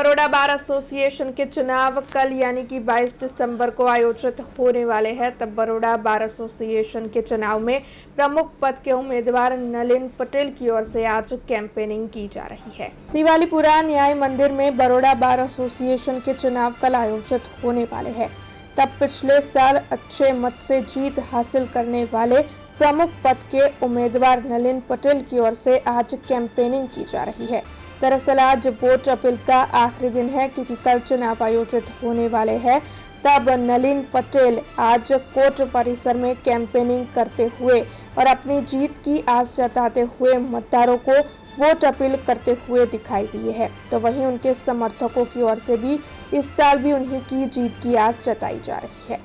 Baroda bar association के चुनाव कल यानी कि 22 दिसंबर को आयोजित होने वाले हैं। तब बड़ौदा बार एसोसिएशन के चुनाव में प्रमुख पद के उम्मीदवार नलिन पटेल की ओर से आज कैंपेनिंग की जा रही है। दिवालीपुरा न्याय मंदिर में बड़ौदा बार एसोसिएशन के चुनाव कल आयोजित होने वाले हैं। तब पिछले साल अच्छे मत से जीत हासिल करने वाले प्रमुख पद के उम्मीदवार नलिन पटेल की ओर से आज कैंपेनिंग की जा रही है। दरअसल आज वोट अपील का आखिरी दिन है, क्योंकि कल चुनाव आयोजित होने वाले हैं। तब नलिन पटेल आज कोर्ट परिसर में कैंपेनिंग करते हुए और अपनी जीत की आस जताते हुए मतदारों को वोट अपील करते हुए दिखाई दिए हैं। तो वहीं उनके समर्थकों की ओर से भी इस साल भी उन्हीं की जीत की आस जताई जा रही है।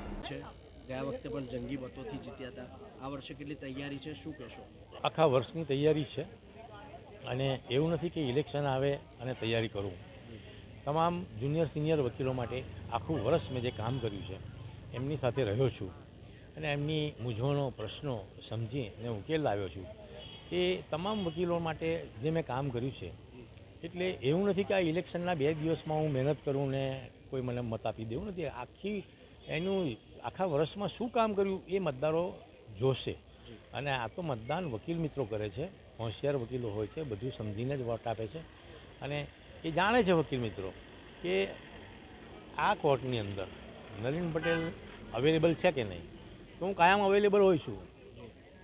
ગયા વખતે પણ જંગી મતોથી જીત્યા હતા, આ વર્ષે કેટલી તૈયારી છે, શું કહેશો? આખા વર્ષની તૈયારી છે અને એવું નથી કે ઇલેક્શન આવે અને તૈયારી કરું. તમામ જુનિયર સિનિયર વકીલો માટે આખું વર્ષ મેં જે કામ કર્યું છે એમની સાથે રહ્યો છું અને એમની મૂંઝવણો પ્રશ્નો સમજી અને ઉકેલ લાવ્યો છું. એ તમામ વકીલો માટે જે મેં કામ કર્યું છે એટલે એવું નથી કે આ ઇલેક્શનના 2 દિવસમાં હું મહેનત કરું ને કોઈ મને મત આપી દેવું નથી. આખા વર્ષમાં શું કામ કર્યું એ મતદારો જોશે અને આ તો મતદાન વકીલ મિત્રો કરે છે. હોશિયાર વકીલો હોય છે, બધું સમજીને જ વોટ આપે છે અને એ જાણે છે વકીલ મિત્રો કે આ કોર્ટની અંદર નલિન પટેલ અવેલેબલ છે કે નહીં. તો હું કાયમ અવેલેબલ હોઉં છું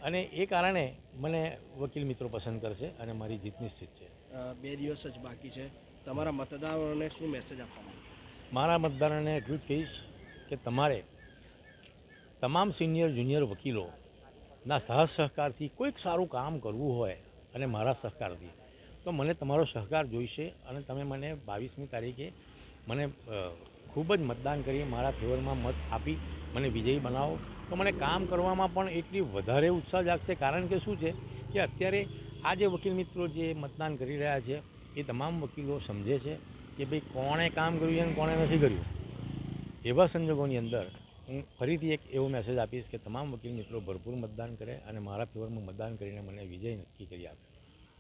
અને એ કારણે મને વકીલ મિત્રો પસંદ કરશે અને મારી જીત નિશ્ચિત છે. 2 દિવસ જ બાકી છે, તમારા મતદારોને શું મેસેજ આપવા માંગો? મારા મતદારોને એટલું જ કહીશ કે તમારે તમામ સિનિયર જુનિયર વકીલોના સહકારથી કોઈક સારું કામ કરવું હોય અને મારા સહકારથી તો મને તમારો સહકાર જોઈશે અને તમે મને 22મી તારીખે મને ખૂબ જ મતદાન કરી મારા ફેવરમાં મત આપી મને વિજયી બનાવો તો મને કામ કરવામાં પણ એટલી વધારે ઉત્સાહ જાગશે. કારણ કે શું છે કે અત્યારે આ જે વકીલ મિત્રો જે મતદાન કરી રહ્યા છે એ તમામ વકીલો સમજે છે કે ભાઈ કોણે કામ કર્યું અને કોણે નથી કર્યું. એવા સંજોગોની અંદર હું ફરીથી એક એવો મેસેજ આપીશ કે તમામ વકીલ મિત્રો ભરપૂર મતદાન કરે અને મારા ફેવરમાં મતદાન કરીને મને વિજય નક્કી કરી આપે.